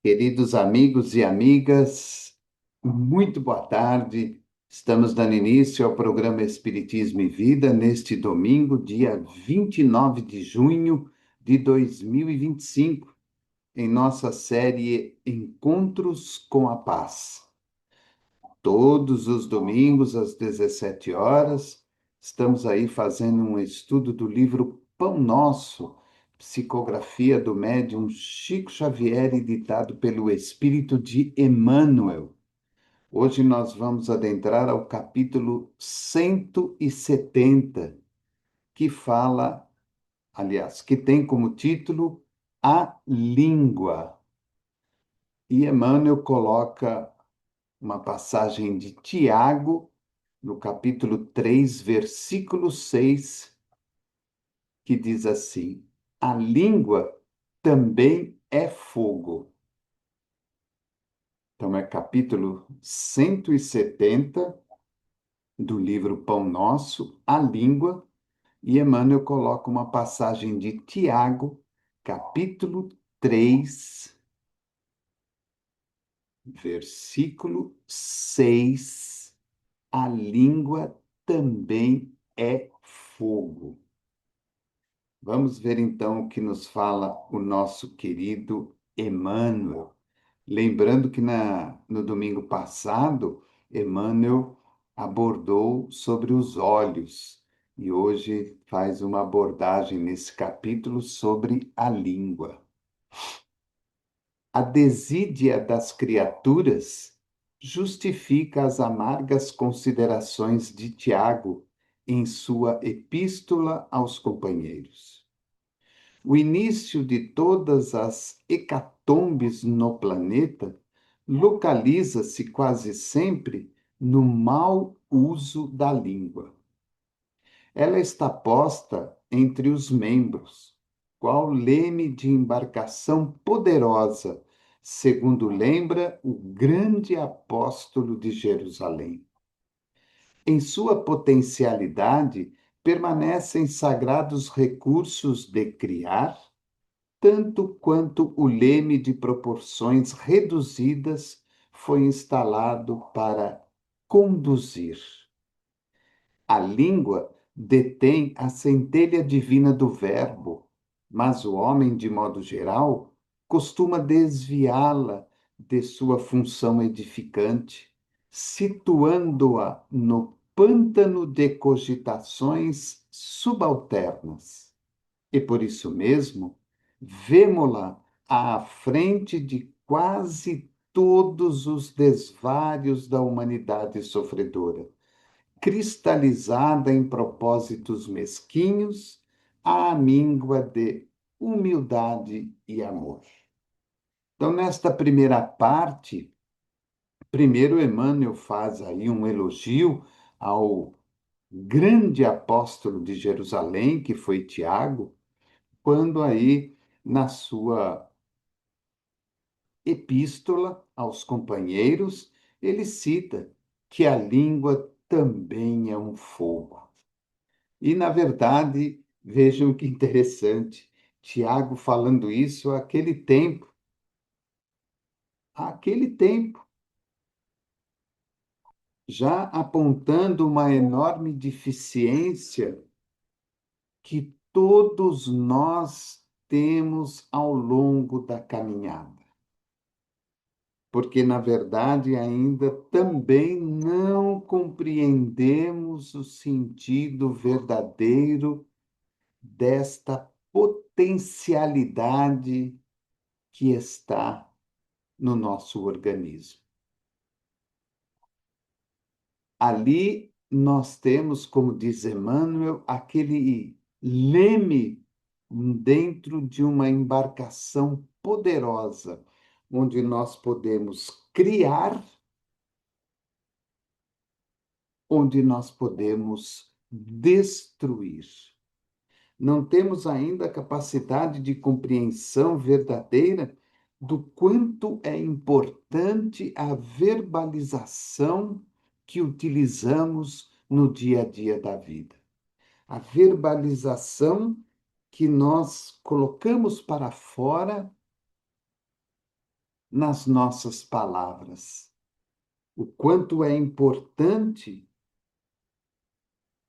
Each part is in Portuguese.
Queridos amigos e amigas, muito boa tarde. Estamos dando início ao programa Espiritismo e Vida neste domingo, dia 29 de junho de 2025, em nossa série Encontros com a Paz. Todos os domingos, às 17 horas, estamos aí fazendo um estudo do livro Pão Nosso, psicografia do médium Chico Xavier, editado pelo Espírito de Emmanuel. Hoje nós vamos adentrar ao capítulo 170, que fala, aliás, que tem como título A Língua. E Emmanuel coloca uma passagem de Tiago, no capítulo 3, versículo 6, que diz assim: A língua também é fogo. Então, é capítulo 170 do livro Pão Nosso, A Língua, e Emmanuel coloca uma passagem de Tiago, capítulo 3, versículo 6. A língua também é fogo. Vamos ver então o que nos fala o nosso querido Emmanuel. Lembrando que no domingo passado, Emmanuel abordou sobre os olhos e hoje faz uma abordagem nesse capítulo sobre a língua. A desídia das criaturas justifica as amargas considerações de Tiago em sua epístola aos companheiros. O início de todas as hecatombes no planeta localiza-se quase sempre no mau uso da língua. Ela está posta entre os membros, qual leme de embarcação poderosa, segundo lembra o grande apóstolo de Jerusalém. Em sua potencialidade, permanecem sagrados recursos de criar, tanto quanto o leme de proporções reduzidas foi instalado para conduzir. A língua detém a centelha divina do verbo, mas o homem, de modo geral, costuma desviá-la de sua função edificante, situando-a no pântano de cogitações subalternas. E por isso mesmo, vemo-la à frente de quase todos os desvários da humanidade sofredora, cristalizada em propósitos mesquinhos, à míngua de humildade e amor. Então, nesta primeira parte, primeiro Emmanuel faz aí um elogio ao grande apóstolo de Jerusalém, que foi Tiago, quando aí, na sua epístola aos companheiros, ele cita que a língua também é um fogo. E, na verdade, vejam que interessante, Tiago falando isso àquele tempo, já apontando uma enorme deficiência que todos nós temos ao longo da caminhada. Porque, na verdade, ainda também não compreendemos o sentido verdadeiro desta potencialidade que está no nosso organismo. Ali nós temos, como diz Emmanuel, aquele leme dentro de uma embarcação poderosa, onde nós podemos criar, onde nós podemos destruir. Não temos ainda a capacidade de compreensão verdadeira do quanto é importante a verbalização que utilizamos no dia a dia da vida. A verbalização que nós colocamos para fora nas nossas palavras. O quanto é importante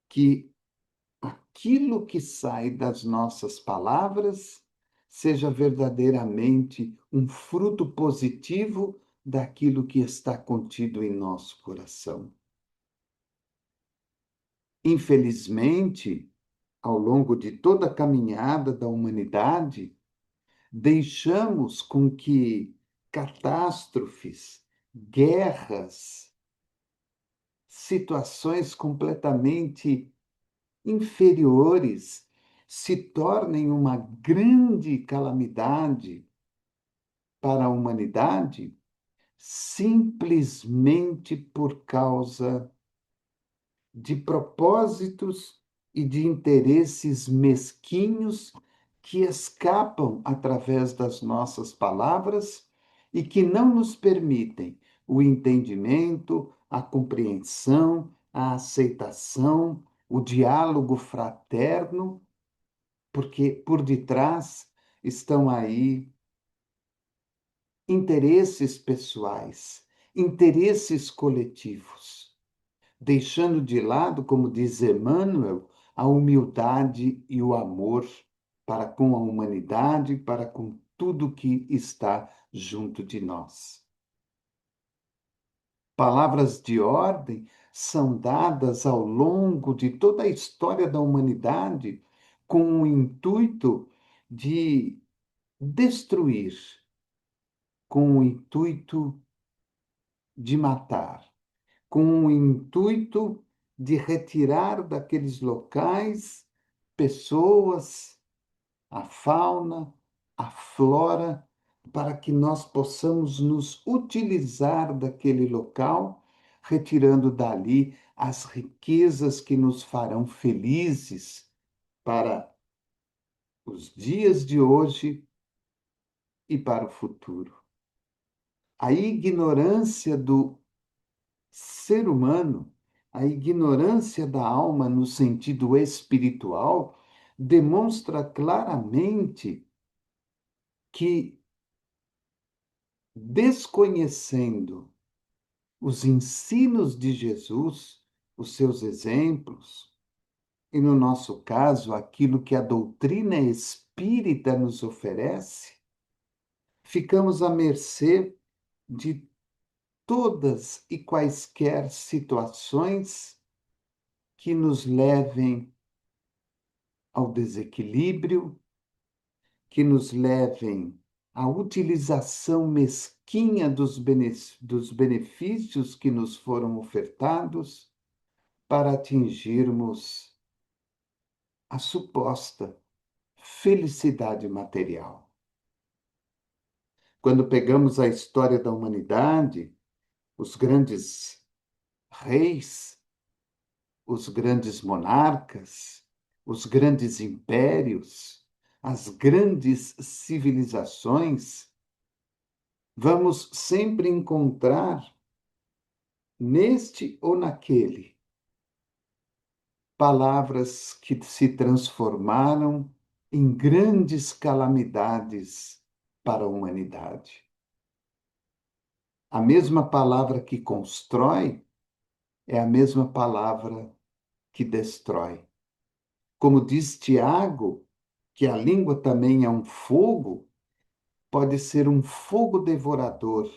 que aquilo que sai das nossas palavras seja verdadeiramente um fruto positivo daquilo que está contido em nosso coração. Infelizmente, ao longo de toda a caminhada da humanidade, deixamos com que catástrofes, guerras, situações completamente inferiores se tornem uma grande calamidade para a humanidade simplesmente por causa de propósitos e de interesses mesquinhos que escapam através das nossas palavras e que não nos permitem o entendimento, a compreensão, a aceitação, o diálogo fraterno, porque por detrás estão aí interesses pessoais, interesses coletivos, deixando de lado, como diz Emmanuel, a humildade e o amor para com a humanidade, para com tudo que está junto de nós. Palavras de ordem são dadas ao longo de toda a história da humanidade com o intuito de destruir, com o intuito de matar, com o intuito de retirar daqueles locais pessoas, a fauna, a flora, para que nós possamos nos utilizar daquele local, retirando dali as riquezas que nos farão felizes para os dias de hoje e para o futuro. A ignorância do ser humano, a ignorância da alma no sentido espiritual, demonstra claramente que, desconhecendo os ensinos de Jesus, os seus exemplos, e no nosso caso, aquilo que a doutrina espírita nos oferece, ficamos à mercê de todas e quaisquer situações que nos levem ao desequilíbrio, que nos levem à utilização mesquinha dos benefícios que nos foram ofertados para atingirmos a suposta felicidade material. Quando pegamos a história da humanidade, os grandes reis, os grandes monarcas, os grandes impérios, as grandes civilizações, vamos sempre encontrar neste ou naquele palavras que se transformaram em grandes calamidades para a humanidade. A mesma palavra que constrói é a mesma palavra que destrói. Como diz Tiago, que a língua também é um fogo, pode ser um fogo devorador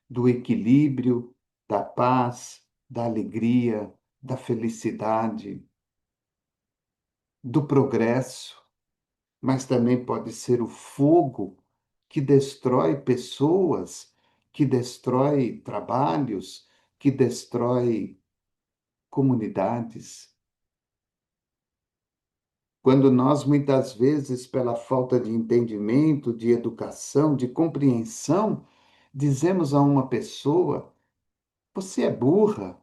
do equilíbrio, da paz, da alegria, da felicidade, do progresso, mas também pode ser o fogo que destrói pessoas, que destrói trabalhos, que destrói comunidades. Quando nós, muitas vezes, pela falta de entendimento, de educação, de compreensão, dizemos a uma pessoa: você é burra,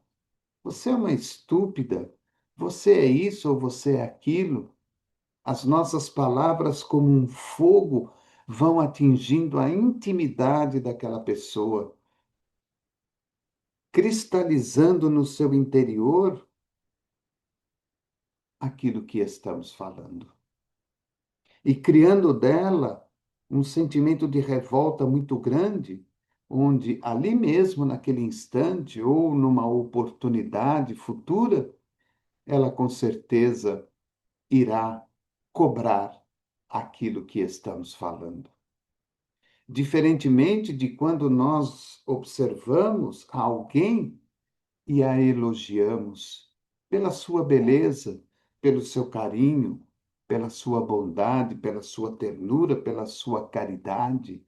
você é uma estúpida, você é isso ou você é aquilo. As nossas palavras, como um fogo, vão atingindo a intimidade daquela pessoa, cristalizando no seu interior aquilo que estamos falando e criando dela um sentimento de revolta muito grande, onde ali mesmo, naquele instante, ou numa oportunidade futura, ela com certeza irá cobrar aquilo que estamos falando. Diferentemente de quando nós observamos alguém e a elogiamos pela sua beleza, pelo seu carinho, pela sua bondade, pela sua ternura, pela sua caridade,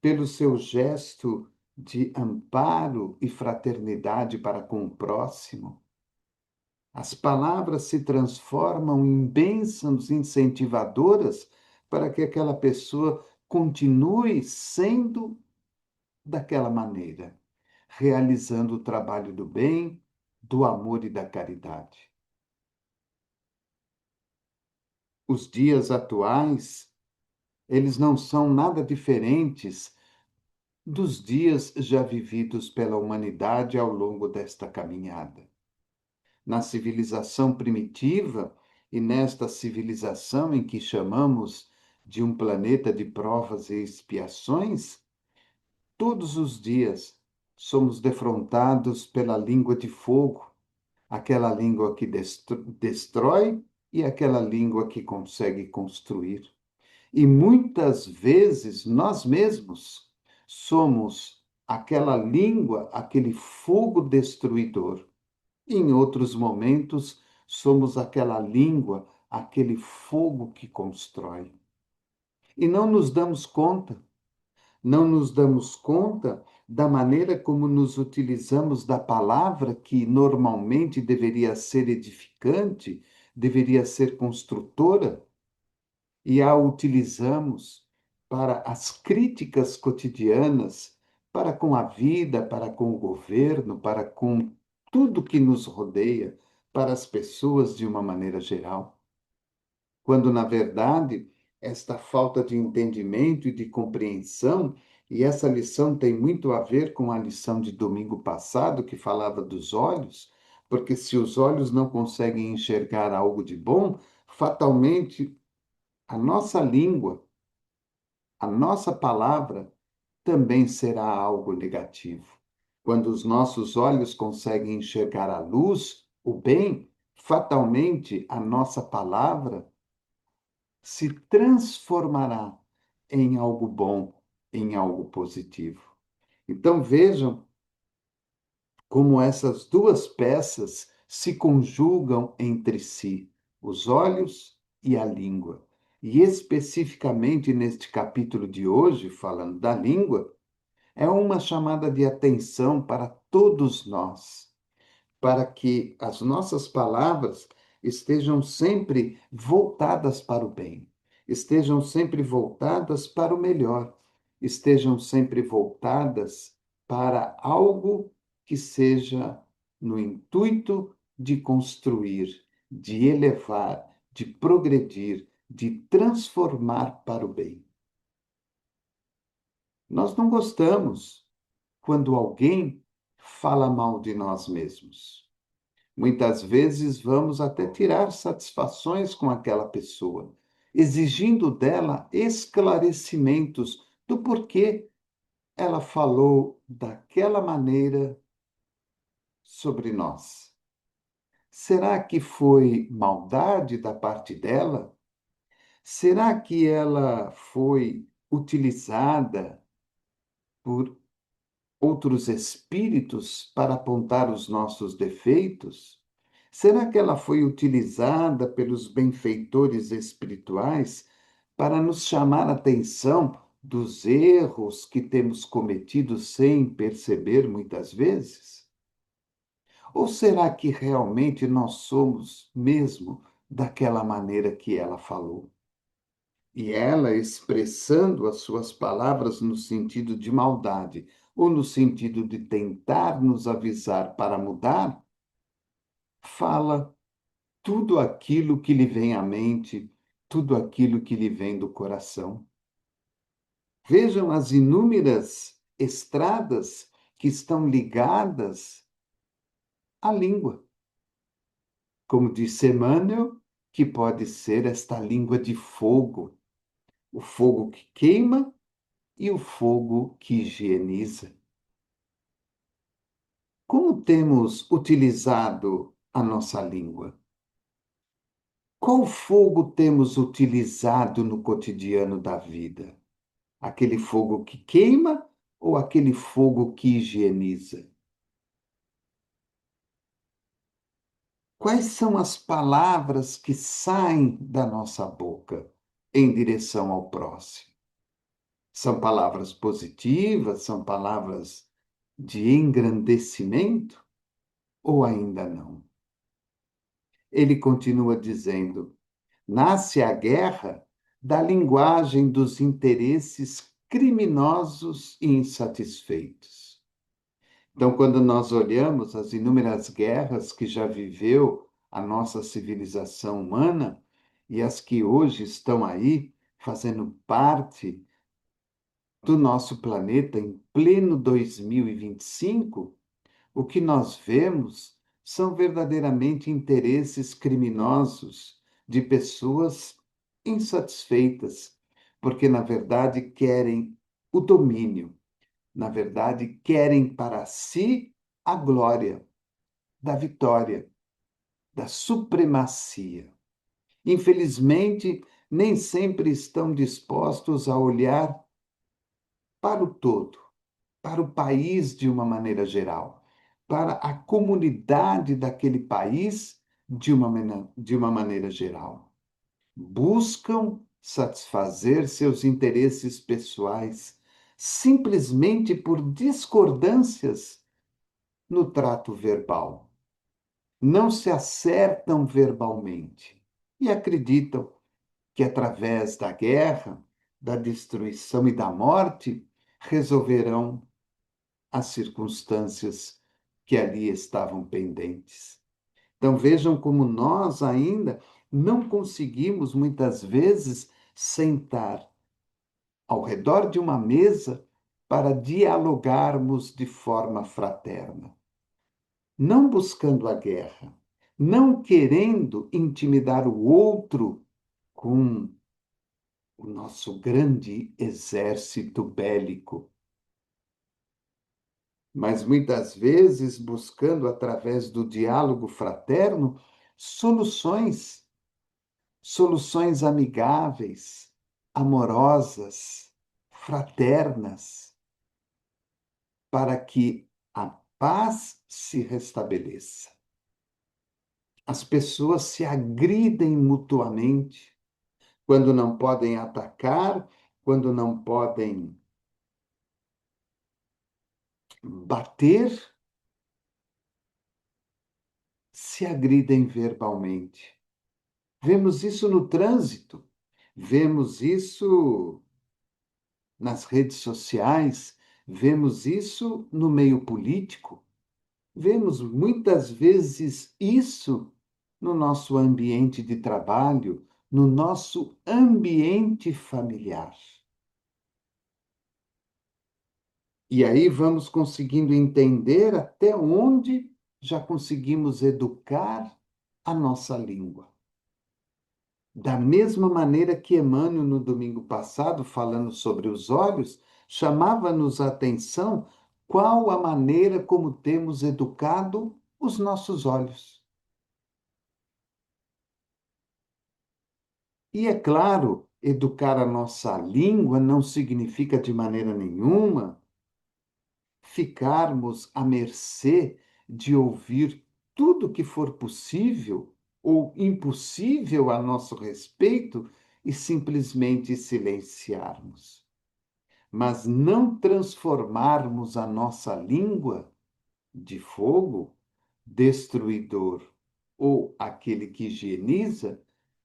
pelo seu gesto de amparo e fraternidade para com o próximo. As palavras se transformam em bênçãos incentivadoras para que aquela pessoa continue sendo daquela maneira, realizando o trabalho do bem, do amor e da caridade. Os dias atuais, eles não são nada diferentes dos dias já vividos pela humanidade ao longo desta caminhada. Na civilização primitiva e nesta civilização em que chamamos de um planeta de provas e expiações, todos os dias somos defrontados pela língua de fogo, aquela língua que destrói e aquela língua que consegue construir. E muitas vezes nós mesmos somos aquela língua, aquele fogo destruidor. Em outros momentos, somos aquela língua, aquele fogo que constrói. E não nos damos conta, não nos damos conta da maneira como nos utilizamos da palavra que normalmente deveria ser edificante, deveria ser construtora, e a utilizamos para as críticas cotidianas, para com a vida, para com o governo, para com tudo que nos rodeia, para as pessoas de uma maneira geral. Quando, na verdade, esta falta de entendimento e de compreensão, e essa lição tem muito a ver com a lição de domingo passado, que falava dos olhos, porque se os olhos não conseguem enxergar algo de bom, fatalmente a nossa língua, a nossa palavra também será algo negativo. Quando os nossos olhos conseguem enxergar a luz, o bem, fatalmente a nossa palavra se transformará em algo bom, em algo positivo. Então vejam como essas duas peças se conjugam entre si, os olhos e a língua. E especificamente neste capítulo de hoje, falando da língua, é uma chamada de atenção para todos nós, para que as nossas palavras estejam sempre voltadas para o bem, estejam sempre voltadas para o melhor, estejam sempre voltadas para algo que seja no intuito de construir, de elevar, de progredir, de transformar para o bem. Nós não gostamos quando alguém fala mal de nós mesmos. Muitas vezes vamos até tirar satisfações com aquela pessoa, exigindo dela esclarecimentos do porquê ela falou daquela maneira sobre nós. Será que foi maldade da parte dela? Será que ela foi utilizada por outros espíritos para apontar os nossos defeitos? Será que ela foi utilizada pelos benfeitores espirituais para nos chamar a atenção dos erros que temos cometido sem perceber muitas vezes? Ou será que realmente nós somos mesmo daquela maneira que ela falou? E ela, expressando as suas palavras no sentido de maldade ou no sentido de tentar nos avisar para mudar, fala tudo aquilo que lhe vem à mente, tudo aquilo que lhe vem do coração. Vejam as inúmeras estradas que estão ligadas à língua. Como disse Emmanuel, que pode ser esta língua de fogo, o fogo que queima e o fogo que higieniza. temos utilizado a nossa língua? Qual fogo temos utilizado no cotidiano da vida? Aquele fogo que queima ou aquele fogo que higieniza? Quais são as palavras que saem da nossa boca em direção ao próximo? São palavras positivas? São palavras de engrandecimento? Ou ainda não? Ele continua dizendo: nasce a guerra da linguagem dos interesses criminosos e insatisfeitos. Então, quando nós olhamos as inúmeras guerras que já viveu a nossa civilização humana e as que hoje estão aí fazendo parte do nosso planeta em pleno 2025, o que nós vemos são verdadeiramente interesses criminosos de pessoas insatisfeitas, porque, na verdade, querem o domínio, na verdade, querem para si a glória da vitória, da supremacia. Infelizmente, nem sempre estão dispostos a olhar para o todo, para o país de uma maneira geral, para a comunidade daquele país de uma maneira geral. Buscam satisfazer seus interesses pessoais simplesmente por discordâncias no trato verbal. Não se acertam verbalmente e acreditam que, através da guerra, da destruição e da morte, resolverão as circunstâncias que ali estavam pendentes. Então vejam como nós ainda não conseguimos, muitas vezes, sentar ao redor de uma mesa para dialogarmos de forma fraterna. Não buscando a guerra, não querendo intimidar o outro com o nosso grande exército bélico, mas muitas vezes buscando, através do diálogo fraterno, soluções, soluções amigáveis, amorosas, fraternas, para que a paz se restabeleça. As pessoas se agridem mutuamente quando não podem atacar, quando não podem bater, se agridem verbalmente. Vemos isso no trânsito, vemos isso nas redes sociais, vemos isso no meio político, vemos muitas vezes isso no nosso ambiente de trabalho, no nosso ambiente familiar. E aí vamos conseguindo entender até onde já conseguimos educar a nossa língua. Da mesma maneira que Emmanuel, no domingo passado, falando sobre os olhos, chamava-nos a atenção qual a maneira como temos educado os nossos olhos. E é claro, educar a nossa língua não significa de maneira nenhuma ficarmos à mercê de ouvir tudo que for possível ou impossível a nosso respeito e simplesmente silenciarmos. Mas não transformarmos a nossa língua de fogo, destruidor, ou aquele que higieniza,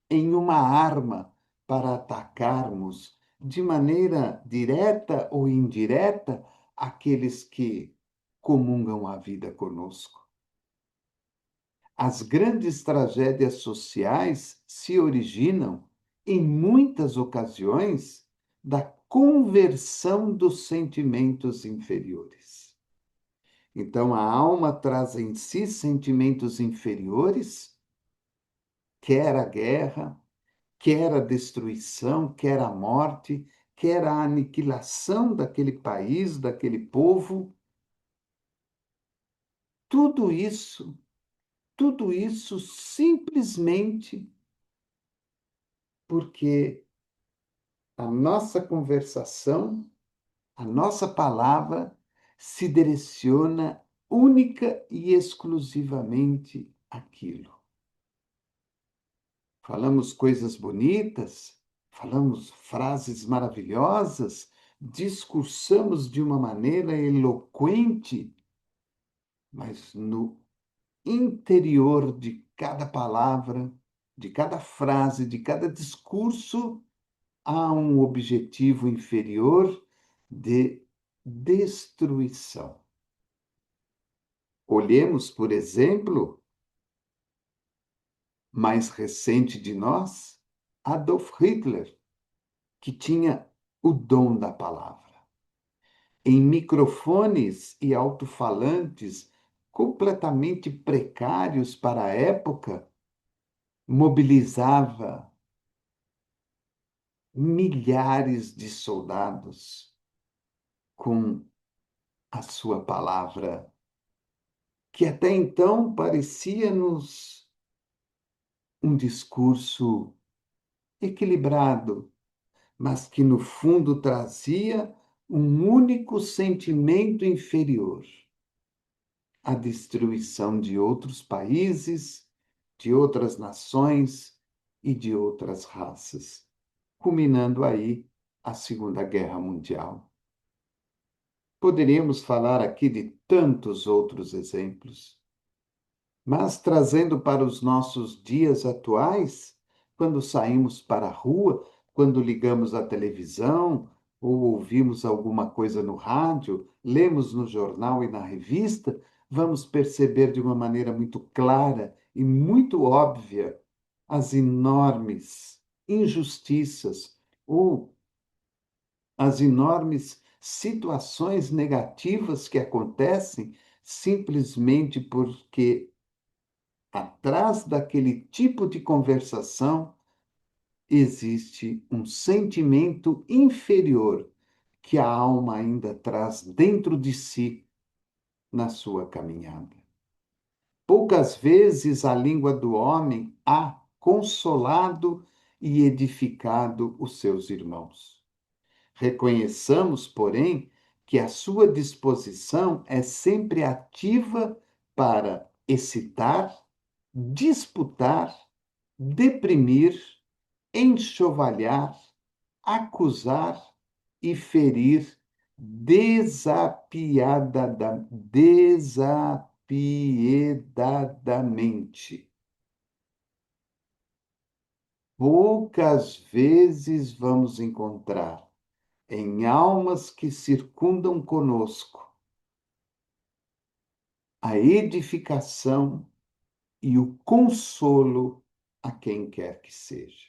em uma arma para atacarmos de maneira direta ou indireta aqueles que comungam a vida conosco. As grandes tragédias sociais se originam, em muitas ocasiões, da conversão dos sentimentos inferiores. Então, a alma traz em si sentimentos inferiores, quer a guerra, quer a destruição, quer a morte, quer a aniquilação daquele país, daquele povo, tudo isso simplesmente porque a nossa conversação, a nossa palavra se direciona única e exclusivamente àquilo. Falamos coisas bonitas, falamos frases maravilhosas, discursamos de uma maneira eloquente, mas no interior de cada palavra, de cada frase, de cada discurso, há um objetivo inferior de destruição. Olhemos, por exemplo, mais recente de nós, Adolf Hitler, que tinha o dom da palavra. Em microfones e alto-falantes completamente precários para a época, mobilizava milhares de soldados com a sua palavra, que até então parecia-nos um discurso equilibrado, mas que no fundo trazia um único sentimento inferior: a destruição de outros países, de outras nações e de outras raças, culminando aí a Segunda Guerra Mundial. Poderíamos falar aqui de tantos outros exemplos, mas trazendo para os nossos dias atuais, quando saímos para a rua, quando ligamos a televisão ou ouvimos alguma coisa no rádio, lemos no jornal e na revista, vamos perceber de uma maneira muito clara e muito óbvia as enormes injustiças ou as enormes situações negativas que acontecem simplesmente porque atrás daquele tipo de conversação existe um sentimento inferior que a alma ainda traz dentro de si na sua caminhada. Poucas vezes a língua do homem há consolado e edificado os seus irmãos. Reconheçamos, porém, que a sua disposição é sempre ativa para excitar, disputar, deprimir, enxovalhar, acusar e ferir desapiedadamente. Poucas vezes vamos encontrar em almas que circundam conosco a edificação e o consolo a quem quer que seja.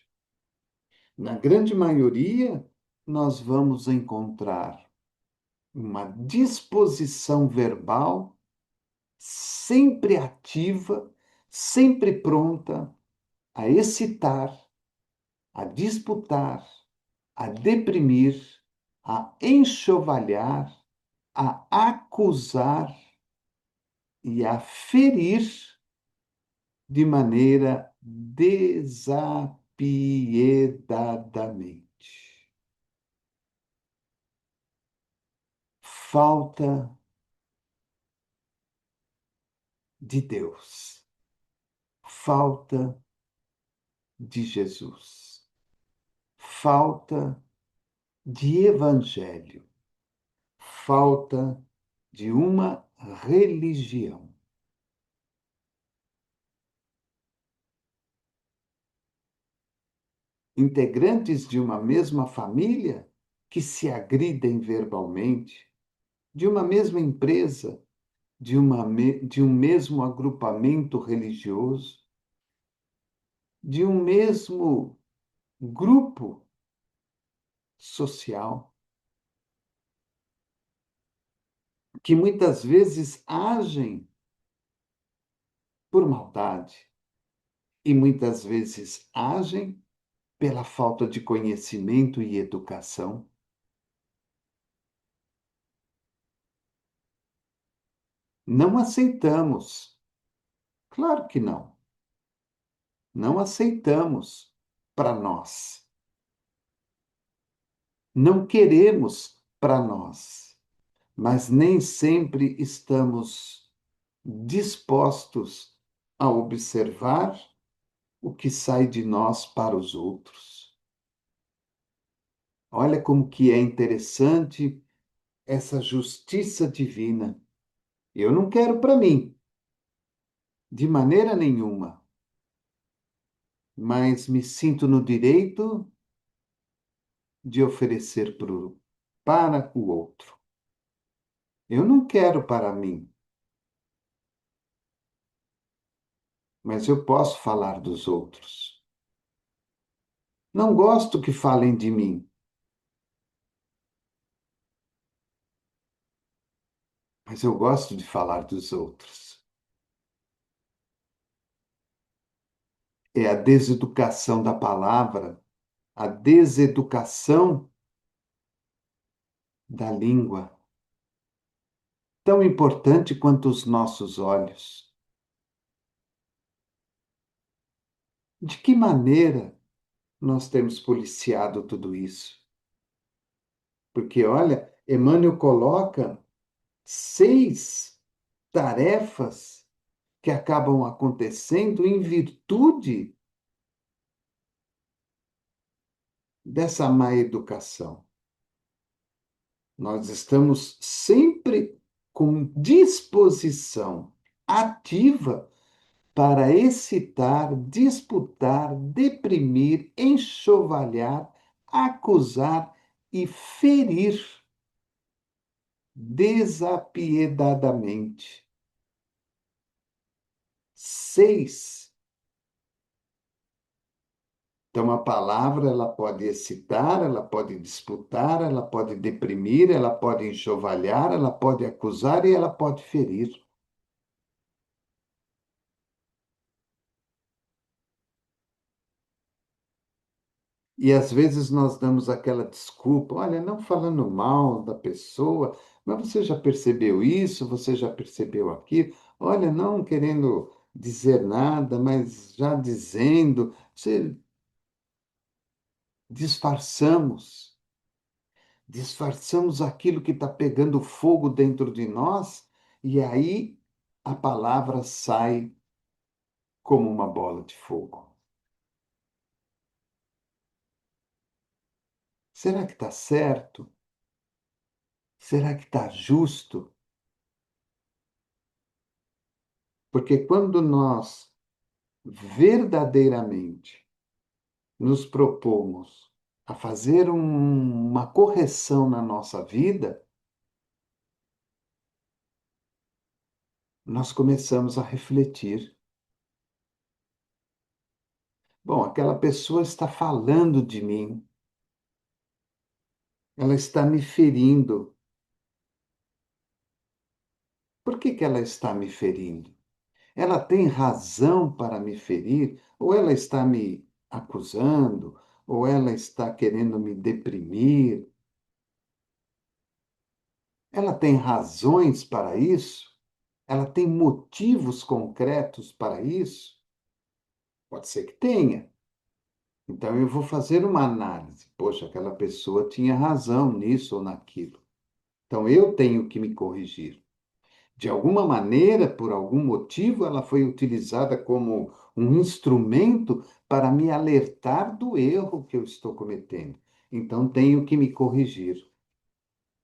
Na grande maioria, nós vamos encontrar uma disposição verbal sempre ativa, sempre pronta a excitar, a disputar, a deprimir, a enxovalhar, a acusar e a ferir de maneira desapiedadamente. Falta de Deus, falta de Jesus, falta de evangelho, falta de uma religião. Integrantes de uma mesma família que se agridem verbalmente, de uma mesma empresa, de um mesmo agrupamento religioso, de um mesmo grupo social, que muitas vezes agem por maldade e muitas vezes agem pela falta de conhecimento e educação. Não aceitamos. Claro que não. Não aceitamos para nós. Não queremos para nós. Mas nem sempre estamos dispostos a observar o que sai de nós para os outros. Olha como que é interessante essa justiça divina. Eu não quero para mim, de maneira nenhuma, mas me sinto no direito de oferecer para o outro. Eu não quero para mim, mas eu posso falar dos outros. Não gosto que falem de mim, mas eu gosto de falar dos outros. É a deseducação da palavra, a deseducação da língua, tão importante quanto os nossos olhos. De que maneira nós temos policiado tudo isso? Porque, olha, Emmanuel coloca 6 tarefas que acabam acontecendo em virtude dessa má educação. Nós estamos sempre com disposição ativa para excitar, disputar, deprimir, enxovalhar, acusar e ferir desapiedadamente. 6. Então, a palavra ela pode excitar, ela pode disputar, ela pode deprimir, ela pode enxovalhar, ela pode acusar e ela pode ferir. E às vezes nós damos aquela desculpa, olha, não falando mal da pessoa, mas você já percebeu isso, você já percebeu aquilo, olha, não querendo dizer nada, mas já dizendo, disfarçamos, disfarçamos aquilo que está pegando fogo dentro de nós, e aí a palavra sai como uma bola de fogo. Será que está certo? Será que está justo? Porque quando nós verdadeiramente nos propomos a fazer uma correção na nossa vida, nós começamos a refletir. Bom, aquela pessoa está falando de mim, ela está me ferindo. Por que que ela está me ferindo? Ela tem razão para me ferir? Ou ela está me acusando? Ou ela está querendo me deprimir? Ela tem razões para isso? Ela tem motivos concretos para isso? Pode ser que tenha. Então eu vou fazer uma análise. Poxa, aquela pessoa tinha razão nisso ou naquilo. Então eu tenho que me corrigir. De alguma maneira, por algum motivo, ela foi utilizada como um instrumento para me alertar do erro que eu estou cometendo. Então tenho que me corrigir.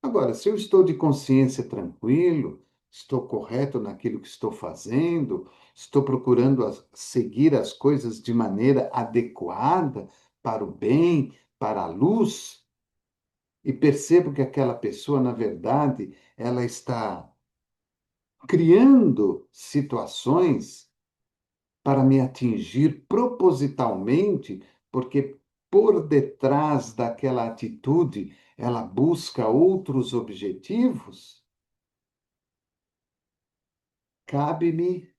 Agora, se eu estou de consciência tranquilo, estou correto naquilo que estou fazendo, estou procurando seguir as coisas de maneira adequada para o bem, para a luz, e percebo que aquela pessoa, na verdade, ela está criando situações para me atingir propositalmente, porque por detrás daquela atitude ela busca outros objetivos, cabe-me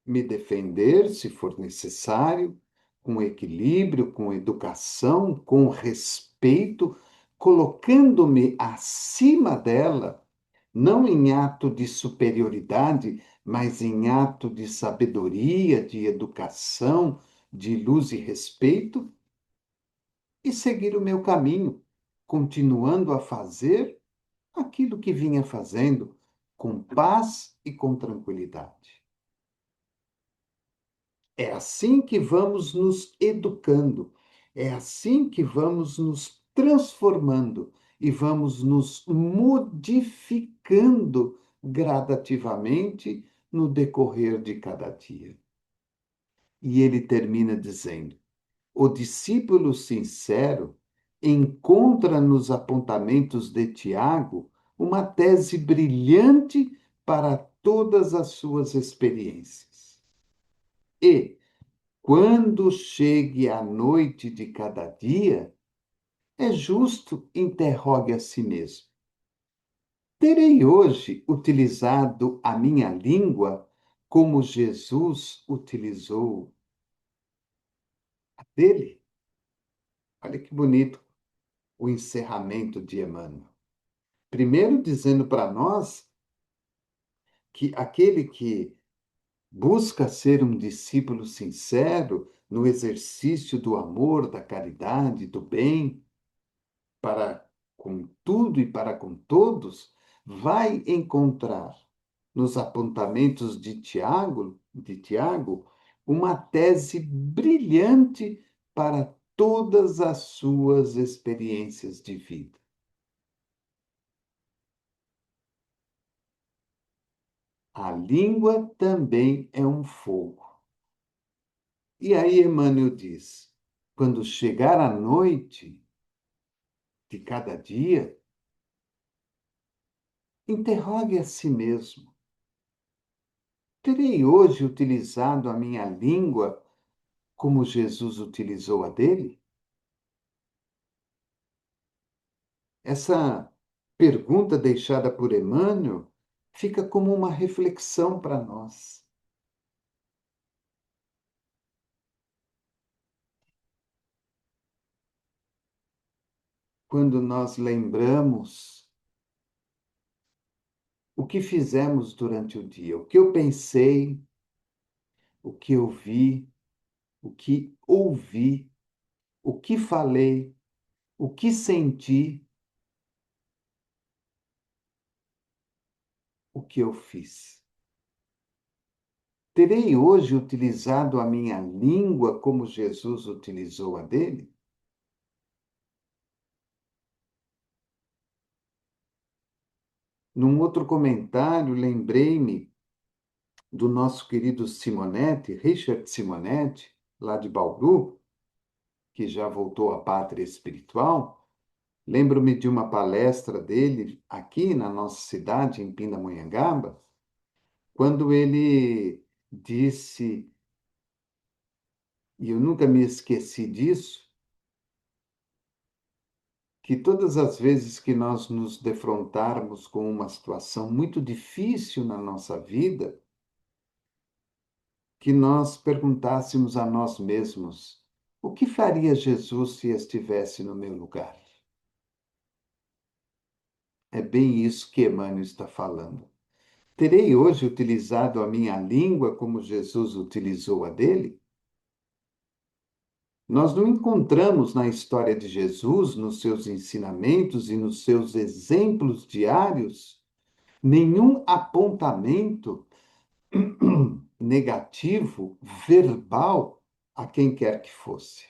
me defender, se for necessário, com equilíbrio, com educação, com respeito, colocando-me acima dela, não em ato de superioridade, mas em ato de sabedoria, de educação, de luz e respeito, e seguir o meu caminho, continuando a fazer aquilo que vinha fazendo, com paz e com tranquilidade. É assim que vamos nos educando, é assim que vamos nos transformando e vamos nos modificando gradativamente no decorrer de cada dia. E ele termina dizendo: o discípulo sincero encontra nos apontamentos de Tiago uma tese brilhante para todas as suas experiências. E, quando chegue a noite de cada dia, é justo interrogue a si mesmo: terei hoje utilizado a minha língua como Jesus utilizou a dele? Olha que bonito o encerramento de Emmanuel. Primeiro, dizendo para nós que aquele que busca ser um discípulo sincero no exercício do amor, da caridade, do bem, para com tudo e para com todos, vai encontrar nos apontamentos de Tiago, uma tese brilhante para todas as suas experiências de vida. A língua também é um fogo. E aí Emmanuel diz: quando chegar a noite de cada dia, interrogue a si mesmo: terei hoje utilizado a minha língua como Jesus utilizou a dele? Essa pergunta deixada por Emmanuel fica como uma reflexão para nós. Quando nós lembramos o que fizemos durante o dia, o que eu pensei, o que eu vi, o que ouvi, o que falei, o que senti, o que eu fiz. Terei hoje utilizado a minha língua como Jesus utilizou a dele? Num outro comentário, lembrei-me do nosso querido Simonetti, Richard Simonetti, lá de Bauru, que já voltou à pátria espiritual. Lembro-me de uma palestra dele aqui na nossa cidade, em Pindamonhangaba, quando ele disse, e eu nunca me esqueci disso, que todas as vezes que nós nos defrontarmos com uma situação muito difícil na nossa vida, que nós perguntássemos a nós mesmos: o que faria Jesus se estivesse no meu lugar? É bem isso que Emmanuel está falando. Terei hoje utilizado a minha língua como Jesus utilizou a dele? Nós não encontramos na história de Jesus, nos seus ensinamentos e nos seus exemplos diários, nenhum apontamento negativo, verbal, a quem quer que fosse.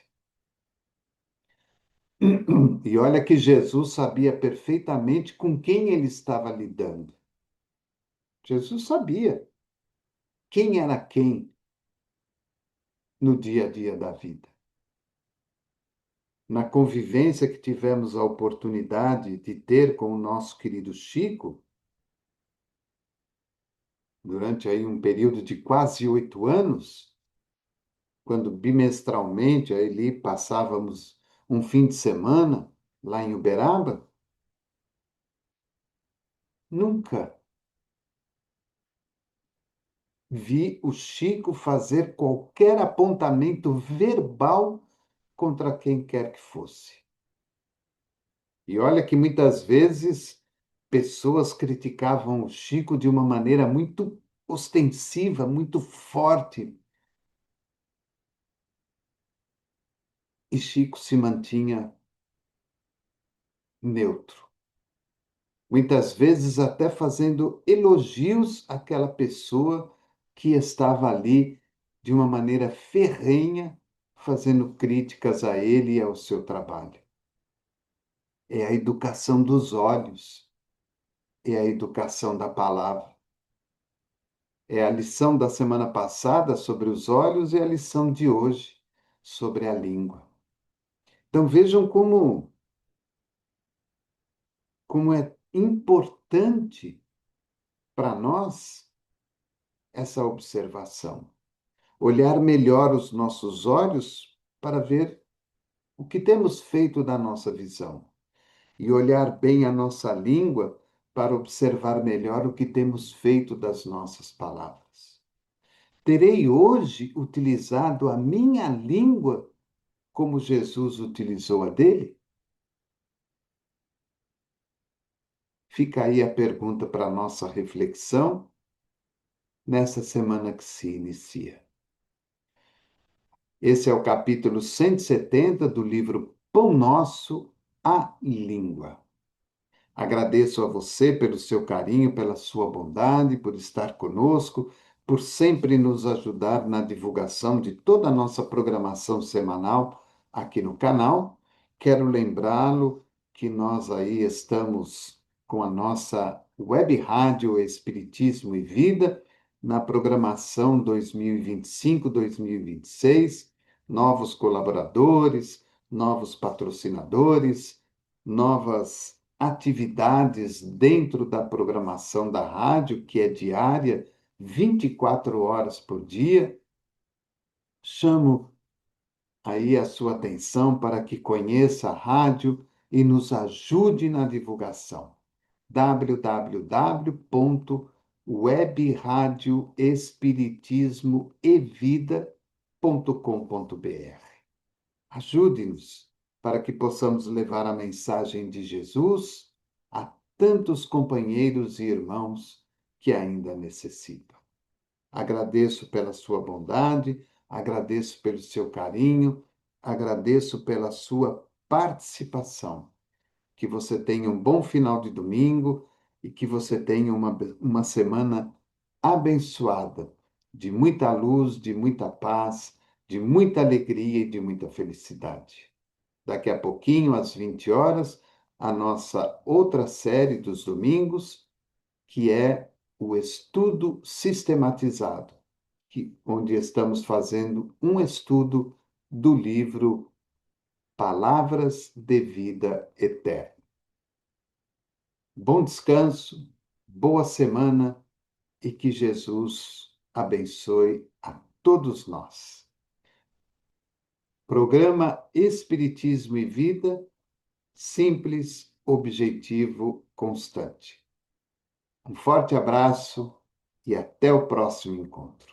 E olha que Jesus sabia perfeitamente com quem ele estava lidando. Jesus sabia quem era quem no dia a dia da vida. Na convivência que tivemos a oportunidade de ter com o nosso querido Chico, durante aí um período de quase 8 anos, quando bimestralmente ali passávamos um fim de semana lá em Uberaba, nunca vi o Chico fazer qualquer apontamento verbal contra quem quer que fosse. E olha que muitas vezes pessoas criticavam o Chico de uma maneira muito ostensiva, muito forte. E Chico se mantinha neutro. Muitas vezes até fazendo elogios àquela pessoa que estava ali de uma maneira ferrenha, fazendo críticas a ele e ao seu trabalho. É a educação dos olhos, é a educação da palavra. É a lição da semana passada sobre os olhos e a lição de hoje sobre a língua. Então vejam como é importante para nós essa observação. Olhar melhor os nossos olhos para ver o que temos feito da nossa visão. E olhar bem a nossa língua para observar melhor o que temos feito das nossas palavras. Terei hoje utilizado a minha língua como Jesus utilizou a dele? Fica aí a pergunta para a nossa reflexão nessa semana que se inicia. Esse é o capítulo 170 do livro Pão Nosso, a Língua. Agradeço a você pelo seu carinho, pela sua bondade, por estar conosco, por sempre nos ajudar na divulgação de toda a nossa programação semanal aqui no canal. Quero lembrá-lo que nós aí estamos com a nossa web rádio Espiritismo e Vida na programação 2025-2026, novos colaboradores, novos patrocinadores, novas atividades dentro da programação da rádio, que é diária, 24 horas por dia. Chamo aí a sua atenção para que conheça a rádio e nos ajude na divulgação. www.webradioespiritismoevida.com.br. Ajude-nos para que possamos levar a mensagem de Jesus a tantos companheiros e irmãos que ainda necessitam. Agradeço pela sua bondade, agradeço pelo seu carinho, agradeço pela sua participação. Que você tenha um bom final de domingo e que você tenha uma semana abençoada, de muita luz, de muita paz, de muita alegria e de muita felicidade. Daqui a pouquinho, às 20 horas, a nossa outra série dos domingos, que é o estudo sistematizado, onde estamos fazendo um estudo do livro Palavras de Vida Eterna. Bom descanso, boa semana e que Jesus abençoe a todos nós. Programa Espiritismo e Vida, simples, objetivo, constante. Um forte abraço e até o próximo encontro.